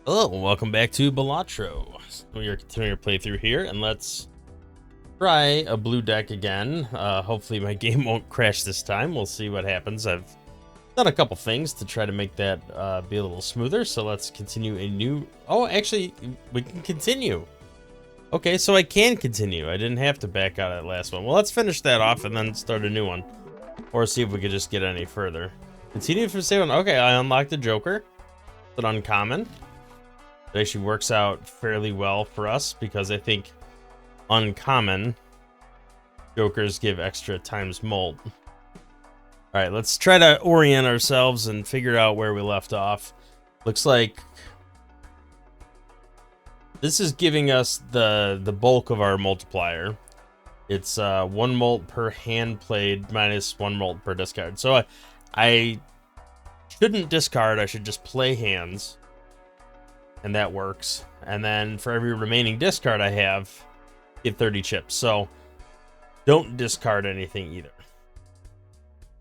Hello, and welcome back to Balatro. We are continuing our playthrough here, and let's try a blue deck again. Hopefully my game won't crash this time. We'll see what happens. I've done a couple things to try to make that be a little smoother, so let's continue a new... Oh, actually, we can continue. Okay, so I can continue. I didn't have to back out of that last one. Well, let's finish that off and then start a new one. Or see if we could just get any further. Continue from say one. Okay, I unlocked the Joker. It's an uncommon. It actually works out fairly well for us because I think uncommon Jokers give extra times molt. All right, let's try to orient ourselves and figure out where we left off. Looks like this is giving us the bulk of our multiplier. It's 1 molt per hand played minus 1 molt per discard. So I shouldn't discard. I should just play hands. And that works. And then for every remaining discard I have, get 30 chips. So don't discard anything either.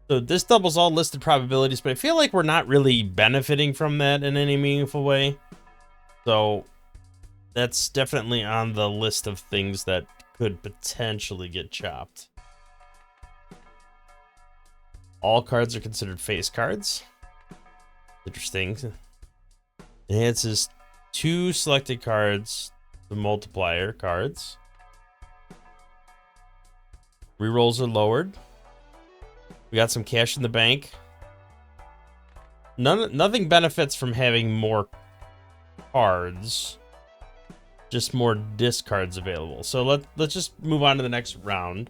So this doubles all listed probabilities, but I feel like we're not really benefiting from that in any meaningful way. So that's definitely on the list of things that could potentially get chopped. All cards are considered face cards. Interesting. Enhances 2 selected cards to multiplier cards. Rerolls are lowered. We got some cash in the bank. Nothing benefits from having more cards. Just more discards available. So let's just move on to the next round.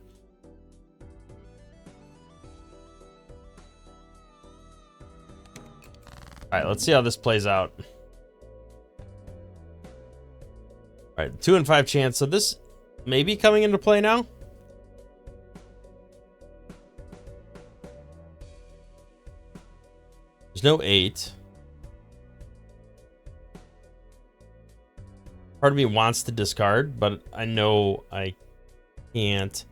All right, let's see how this plays out. All right, 2 in 5 chance. So this may be coming into play now. There's no 8. Part of me wants to discard, but I know I can't.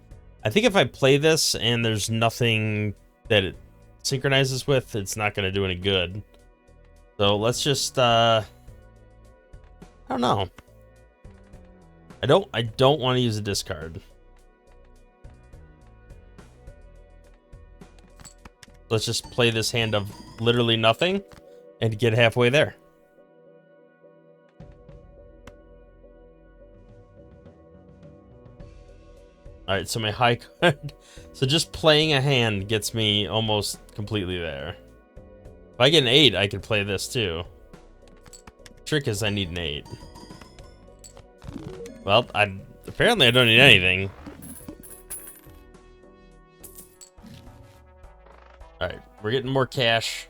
I think if I play this and there's nothing that it synchronizes with, it's not going to do any good. So let's just, I don't know. I don't want to use a discard. Let's just play this hand of literally nothing and get halfway there. All right, so my high card. So just playing a hand gets me almost completely there. If I get an 8, I could play this too. Trick is I need an 8. Well, apparently I don't need anything. Alright, we're getting more cash.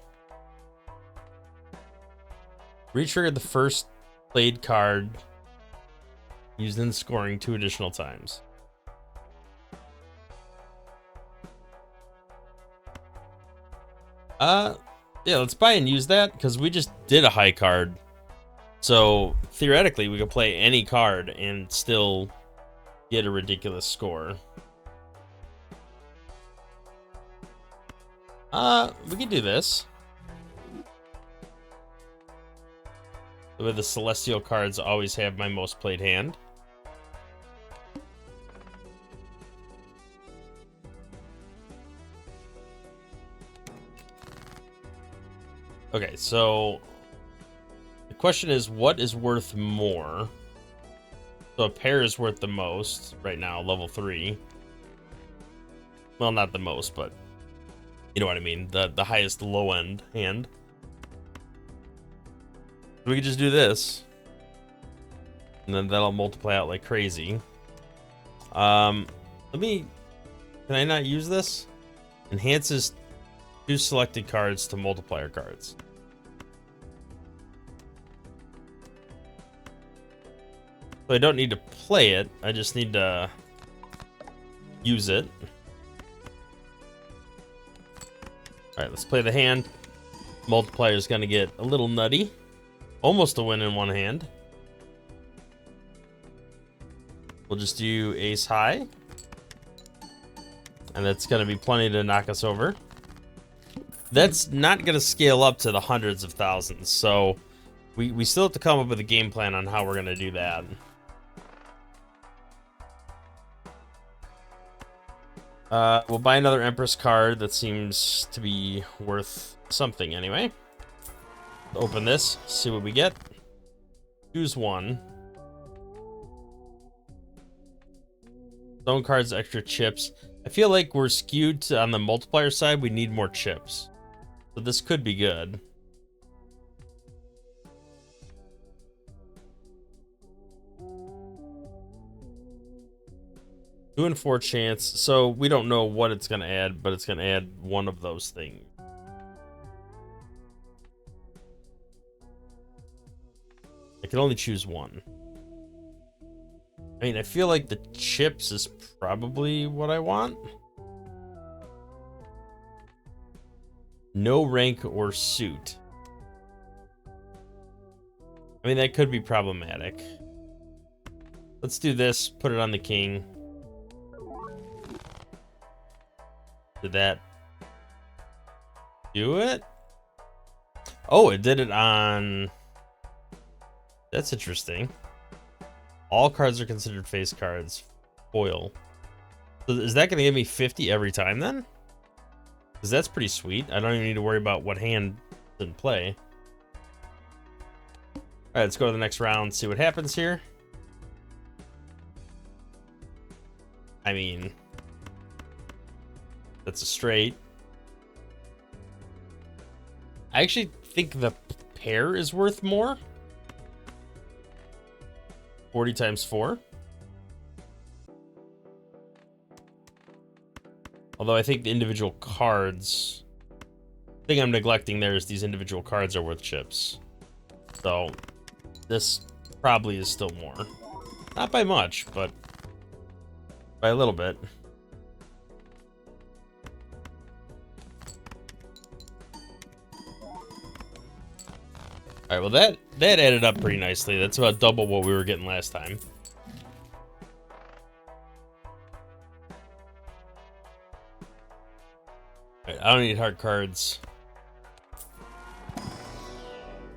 Retrigger the first played card used in scoring 2 additional times. Yeah, let's buy and use that because we just did a high card. So theoretically, we could play any card and still get a ridiculous score. We could do this. The way the celestial cards always have my most played hand. Okay, so the question is, what is worth more? So a pair is worth the most right now, level 3. Well, not the most, but you know what I mean. The highest low end hand. We could just do this, and then that'll multiply out like crazy. Can I not use this? Enhances 2 selected cards to multiplier cards. So I don't need to play it, I just need to use it. Alright, let's play the hand. Multiplier is going to get a little nutty. Almost a win in one hand. We'll just do ace high. And that's going to be plenty to knock us over. That's not going to scale up to the hundreds of thousands, so We still have to come up with a game plan on how we're gonna do that. We'll buy another Empress card that seems to be worth something anyway. Open this, see what we get. Choose one. Zone cards, extra chips. I feel like we're skewed on the multiplier side. We need more chips. So this could be good. 2 and 4 chance. So we don't know what it's going to add, but it's going to add one of those things. I can only choose one. I mean, I feel like the chips is probably what I want. No rank or suit. I mean, that could be problematic. Let's do this. Put it on the king. Did that do it? Oh, it did it on... That's interesting. All cards are considered face cards. Foil. So is that going to give me 50 every time then? Because that's pretty sweet. I don't even need to worry about what hand in play. Alright, let's go to the next round, see what happens here. I mean... That's a straight. I actually think the pair is worth more. 40 times 4. Although I think the individual cards... The thing I'm neglecting there is these individual cards are worth chips. So, this probably is still more. Not by much, but by a little bit. Alright, well that added up pretty nicely. That's about double what we were getting last time. Alright, I don't need hard cards.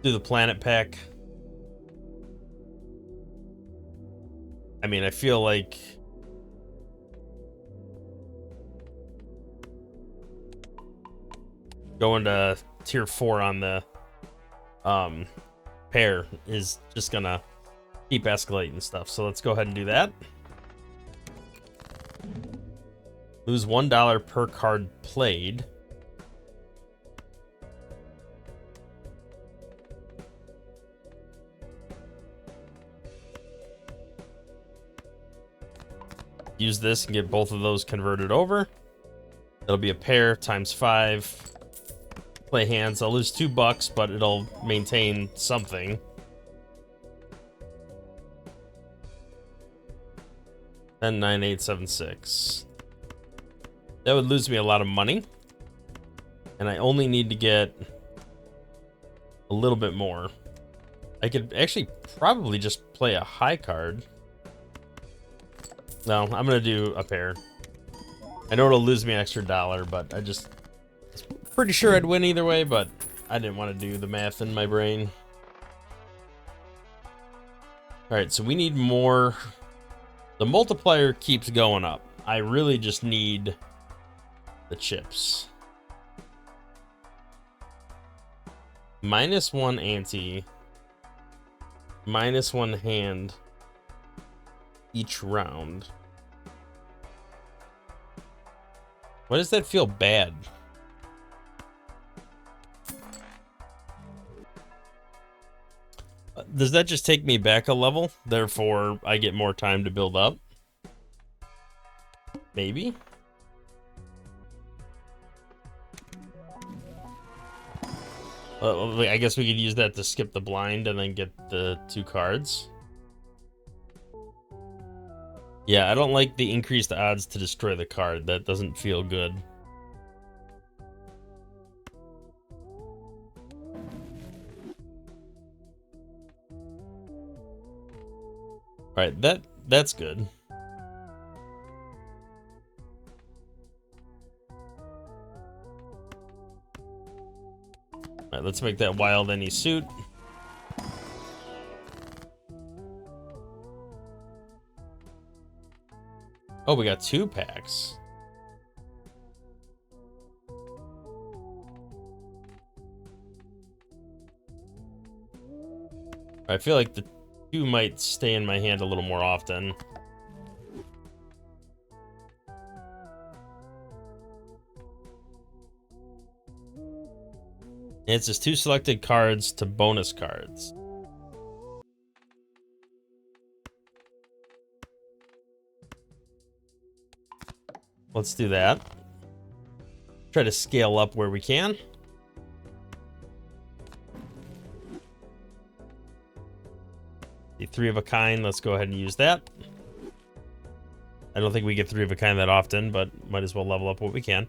Do the planet pack. I mean, I feel like... Going to tier 4 on the... pair is just gonna keep escalating stuff. So let's go ahead and do that. Lose $1 per card played. Use this and get both of those converted over. It'll be a pair times 5. Play hands. I'll lose $2, but it'll maintain something. And 9, 8, 7, 6. That would lose me a lot of money. And I only need to get a little bit more. I could actually probably just play a high card. No, I'm gonna do a pair. I know it'll lose me an extra $1, but I just... Pretty sure I'd win either way, but I didn't want to do the math in my brain. Alright, so we need more. The multiplier keeps going up. I really just need the chips. -1 ante. -1 hand each round. Why does that feel bad? Does that just take me back a level? Therefore, I get more time to build up? Maybe? I guess we could use that to skip the blind and then get the 2 cards. Yeah, I don't like the increased odds to destroy the card. That doesn't feel good. Alright, that's good. Alright, let's make that wild any suit. Oh, we got 2 packs. I feel like the 2 might stay in my hand a little more often. It's just 2 selected cards to bonus cards. Let's do that. Try to scale up where we can. The 3 of a kind, let's go ahead and use that. I don't think we get 3 of a kind that often, but might as well level up what we can.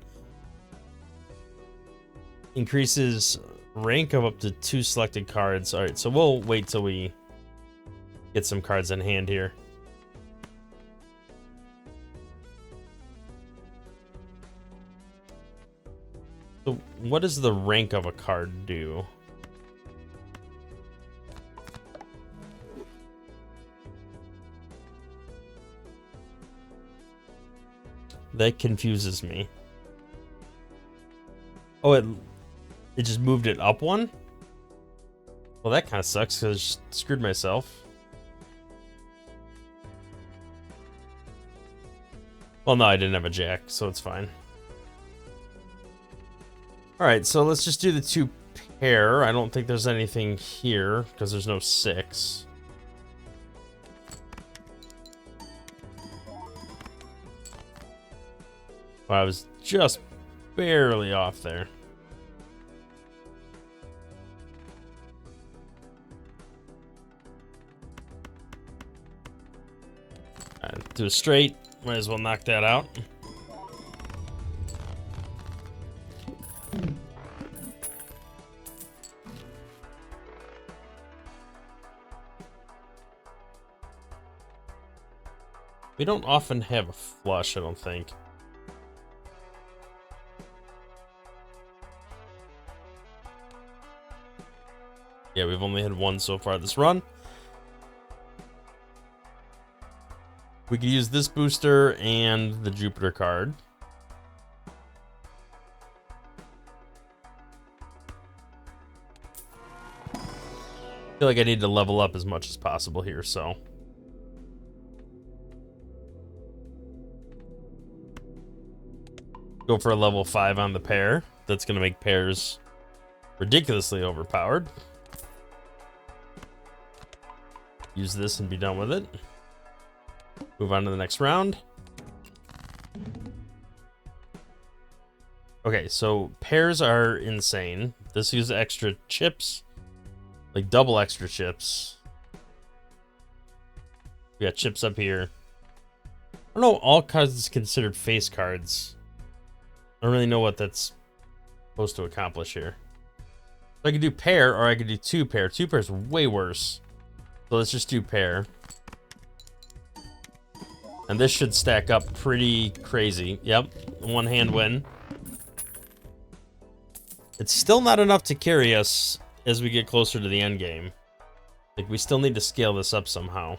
Increases rank of up to 2 selected cards. All right, so we'll wait till we get some cards in hand here. So what does the rank of a card do? That confuses me. Oh, it just moved it up 1? Well, that kind of sucks because I just screwed myself. Well, no, I didn't have a jack, so it's fine. All right, so let's just do the 2 pair. I don't think there's anything here because there's no 6. Well, I was just barely off there. Do a straight. Might as well knock that out. We don't often have a flush, I don't think. Yeah, we've only had 1 so far this run. We could use this booster and the Jupiter card. I feel like I need to level up as much as possible here, so. Go for a level 5 on the pair. That's going to make pairs ridiculously overpowered. Use this and be done with it. Move on to the next round. Okay, so pairs are insane. This uses extra chips, like double extra chips. We got chips up here. I don't know, all cards is considered face cards. I don't really know what that's supposed to accomplish here. So I could do pair or I could do 2 pair. 2 pair is way worse. So let's just do pair. And this should stack up pretty crazy. Yep, 1 hand win. It's still not enough to carry us as we get closer to the end game. Like, we still need to scale this up somehow.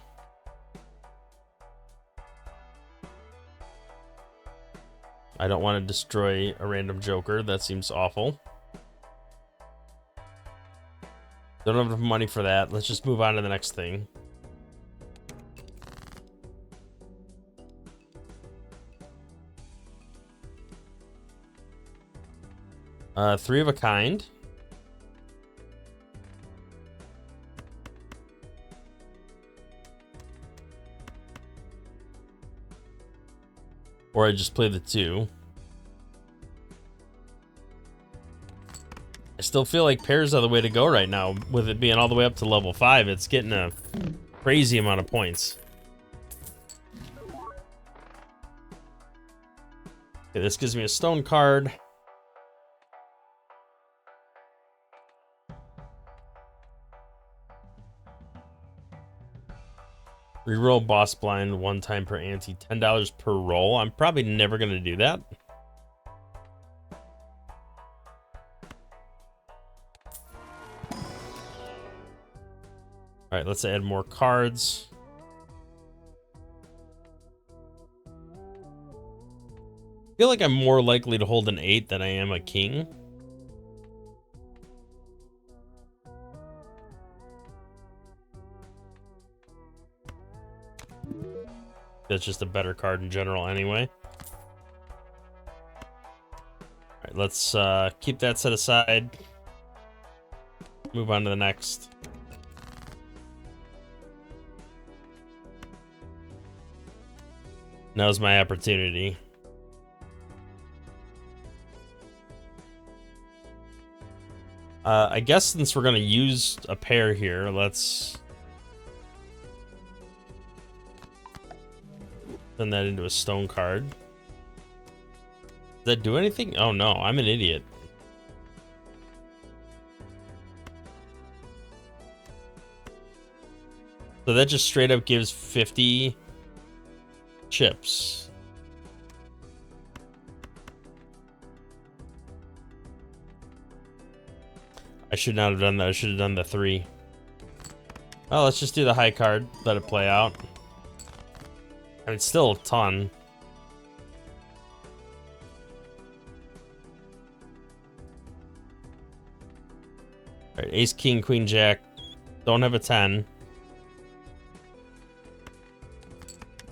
I don't want to destroy a random joker. That seems awful. Don't have enough money for that. Let's just move on to the next thing. Three of a kind. Or I just play the 2. I still feel like pairs are the way to go right now. With it being all the way up to level 5, it's getting a crazy amount of points. Okay, this gives me a stone card. Reroll boss blind 1 time per ante, $10 per roll. I'm probably never going to do that. All right, let's add more cards. feel like I'm more likely to hold an 8 than I am a king. That's just a better card in general anyway. Alright, let's keep that set aside. Move on to the next. Now's my opportunity. I guess since we're gonna use a pair here, let's turn that into a stone card. Does that do anything? Oh no, I'm an idiot. So that just straight up gives 50 chips. I should not have done that. I should have done the 3. Well, let's just do the high card. Let it play out. I mean, still a ton. Alright, ace, king, queen, jack. Don't have a 10.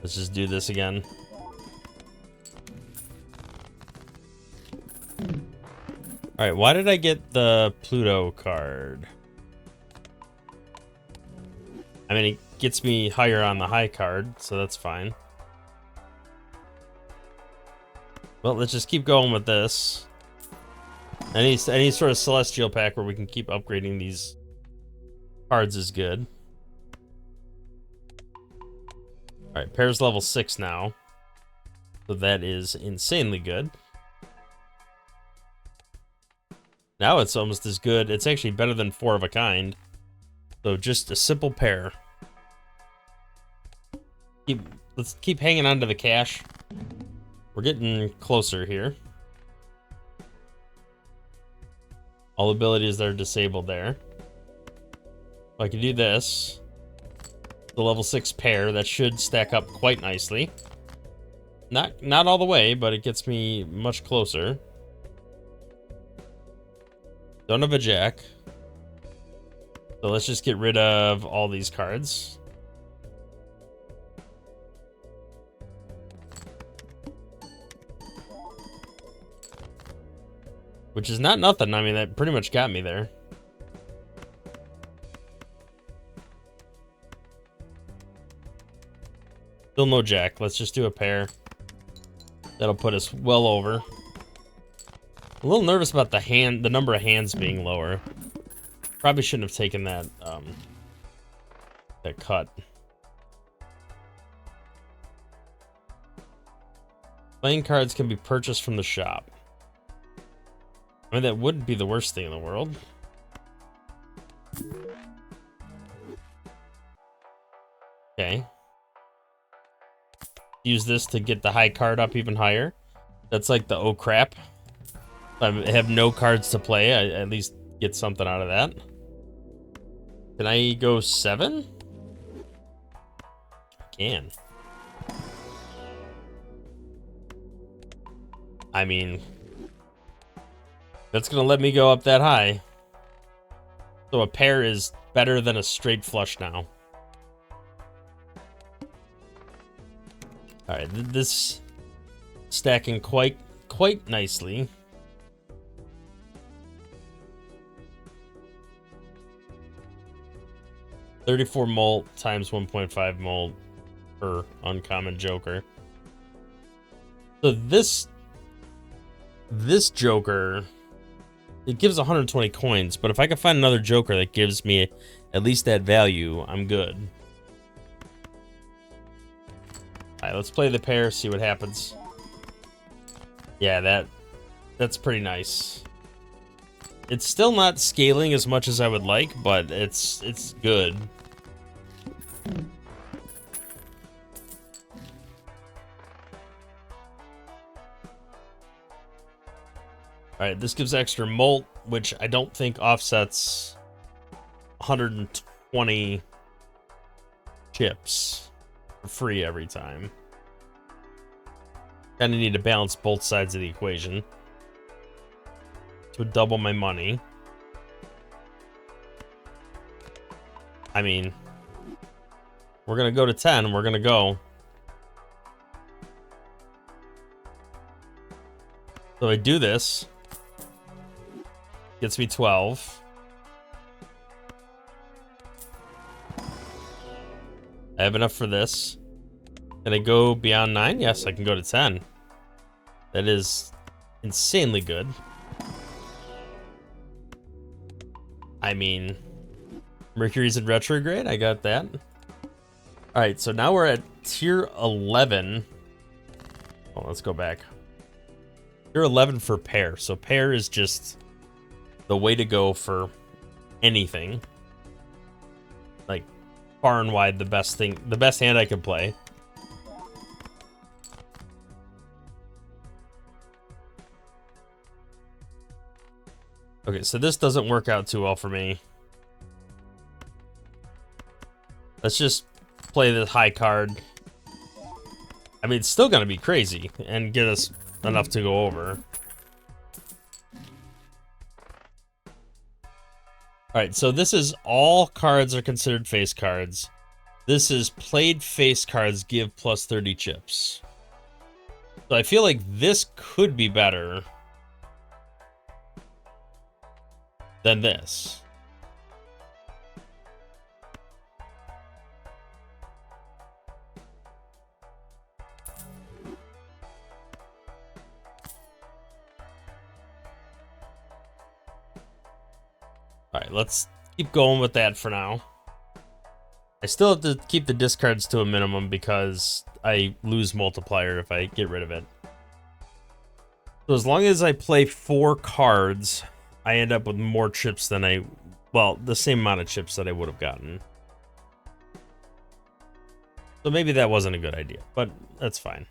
Let's just do this again. Alright, why did I get the Pluto card? I mean, it gets me higher on the high card, so that's fine. Well, let's just keep going with this. Any sort of celestial pack where we can keep upgrading these cards is good. Alright, pair's level 6 now. So that is insanely good. Now it's almost as good. It's actually better than 4 of a kind. So just a simple pair. Let's keep hanging on to the cash. We're getting closer here. All abilities that are disabled there. I can do this. The level 6 pair, that should stack up quite nicely. Not all the way, but it gets me much closer. Don't have a jack. So let's just get rid of all these cards. Which is not nothing. I mean, that pretty much got me there. Still no jack. Let's just do a pair. That'll put us well over. A little nervous about the number of hands being lower. Probably shouldn't have taken that that cut. Playing cards can be purchased from the shop. I mean, that wouldn't be the worst thing in the world. Okay. Use this to get the high card up even higher. That's like the oh crap. I have no cards to play. I at least get something out of that. Can I go 7? I can. I mean, that's gonna let me go up that high. So a pair is better than a straight flush now. All right, this stacking quite nicely. $34 molt times 1.5 molt per uncommon joker. So this joker, it gives 120 coins, but if I can find another joker that gives me at least that value, I'm good. Alright, let's play the pair, see what happens. Yeah, that's pretty nice. It's still not scaling as much as I would like, but it's good. Alright, this gives extra molt, which I don't think offsets 120 chips for free every time. Kind of need to balance both sides of the equation. To double my money. I mean, we're going to go to 10 and we're going to go. So I do this. Gets me 12. I have enough for this. Can I go beyond 9? Yes, I can go to 10. That is insanely good. I mean, Mercury's in retrograde. I got that. All right, so now we're at tier 11. Oh, let's go back. Tier 11 for pair. So pair is just the way to go for anything. Like, far and wide the best thing, the best hand I can play. Okay, so this doesn't work out too well for me. Let's just play the high card. I mean, it's still gonna be crazy and get us enough to go over. Alright, so this is all cards are considered face cards. This is played face cards give plus 30 chips. So I feel like this could be better than this. Alright, let's keep going with that for now. I still have to keep the discards to a minimum because I lose multiplier if I get rid of it. So as long as I play 4 cards, I end up with more chips than the same amount of chips that I would have gotten. So maybe that wasn't a good idea, but that's fine.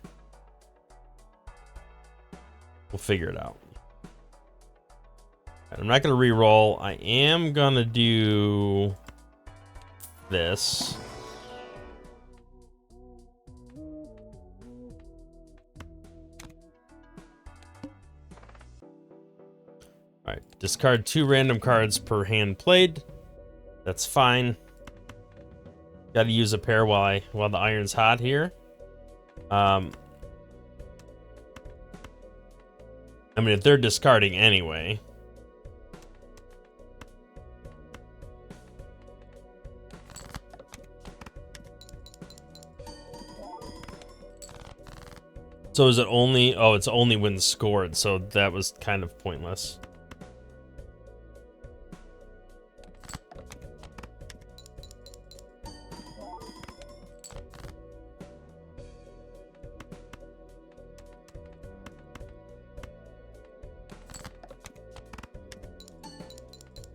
We'll figure it out. I'm not going to re-roll. I am going to do this. Alright, discard 2 random cards per hand played. That's fine. Gotta use a pair while the iron's hot here. I mean, if they're discarding anyway. So is it only... Oh, it's only when scored, so that was kind of pointless.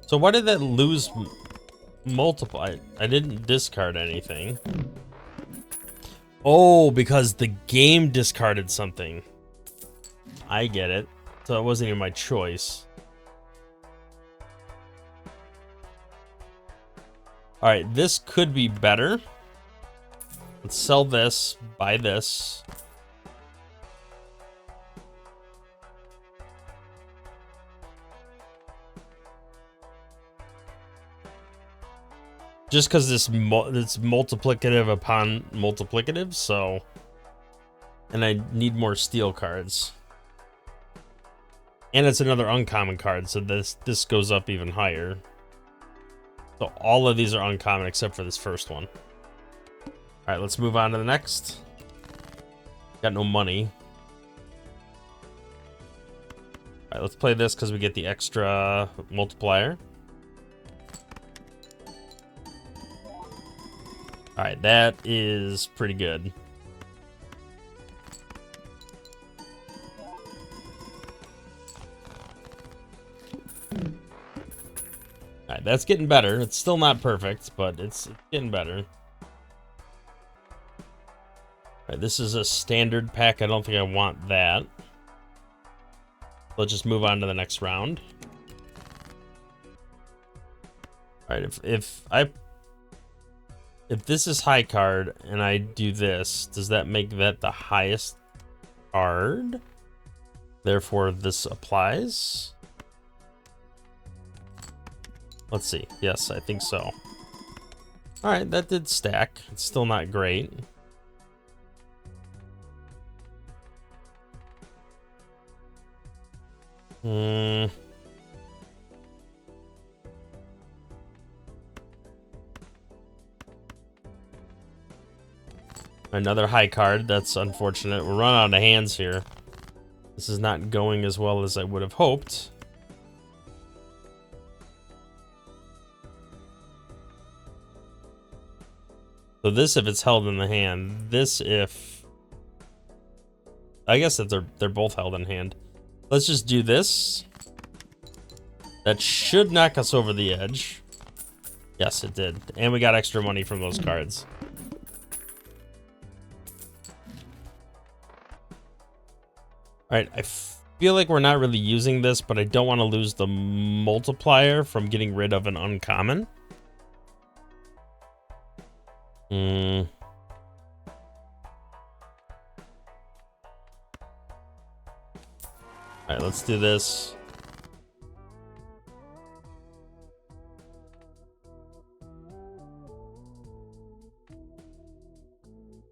So why did that lose multiply? I didn't discard anything. Oh, because the game discarded something. I get it. So it wasn't even my choice. Alright, this could be better. Let's sell this, buy this. Just because it's multiplicative upon multiplicative, so... And I need more steel cards. And it's another uncommon card, so this goes up even higher. So all of these are uncommon except for this first one. Alright, let's move on to the next. Got no money. Alright, let's play this because we get the extra multiplier. Alright, that is pretty good. Alright, that's getting better. It's still not perfect, but it's getting better. Alright, this is a standard pack. I don't think I want that. Let's just move on to the next round. Alright, if this is high card and I do this, does that make that the highest card. Therefore, this applies. Let's see. Yes, I think so. All right, that did stack. It's still not great. Another high card. That's unfortunate. We're running out of hands here. This is not going as well as I would have hoped. So this if it's held in the hand. This if... I guess if they're both held in hand. Let's just do this. That should knock us over the edge. Yes, it did. And we got extra money from those cards. Alright, I feel like we're not really using this, but I don't want to lose the multiplier from getting rid of an uncommon. Alright, let's do this.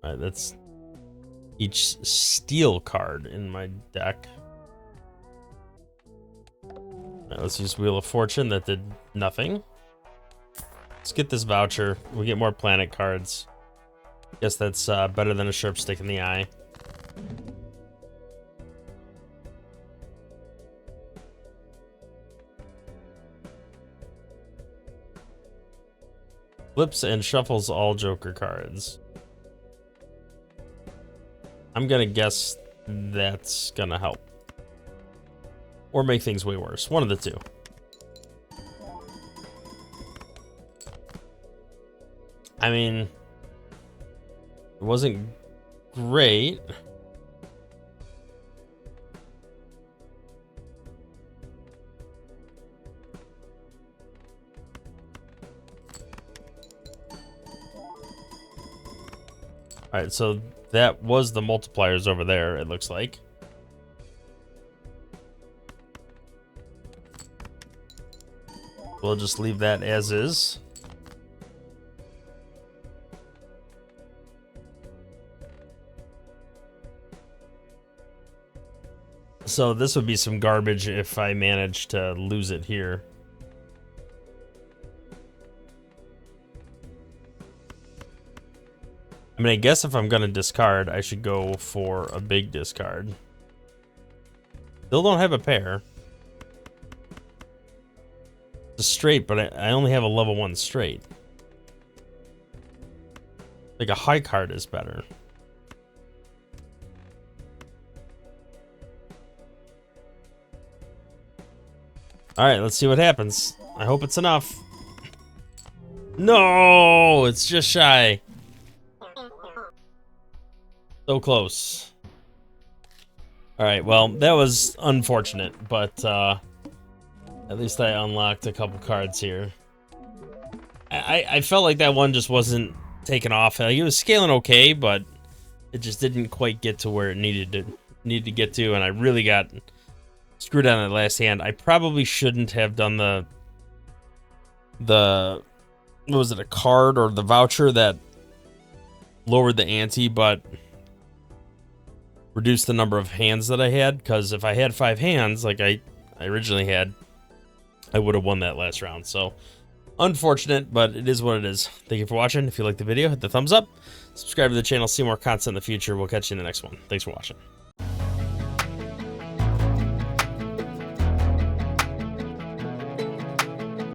Alright, that's each steel card in my deck. Alright, let's use Wheel of Fortune. That did nothing. Let's get this voucher. We get more planet cards. Guess that's better than a sharp stick in the eye. Flips and shuffles all Joker cards. I'm gonna guess that's gonna help. Or make things way worse. One of the two. I mean, it wasn't great. All right, so that was the multipliers over there, it looks like. We'll just leave that as is. So this would be some garbage if I manage to lose it here. I mean, I guess if I'm gonna discard, I should go for a big discard. Still don't have a pair. It's a straight, but I only have a level 1 straight. Like a high card is better. Alright, let's see what happens. I hope it's enough. No, it's just shy. So close. Alright, well, that was unfortunate, but at least I unlocked a couple cards here. I felt like that one just wasn't taken off. Like, it was scaling okay, but it just didn't quite get to where it needed to get to, and I really got screwed on that last hand. I probably shouldn't have done the what was it, a card or the voucher that lowered the ante, but reduced the number of hands that I had, because if I had 5 hands like I originally had, I would have won that last round. So unfortunate, but it is what it is. Thank you for watching. If you liked the video, hit the thumbs up, subscribe to the channel, see more content in the future. We'll catch you in the next one. Thanks for watching.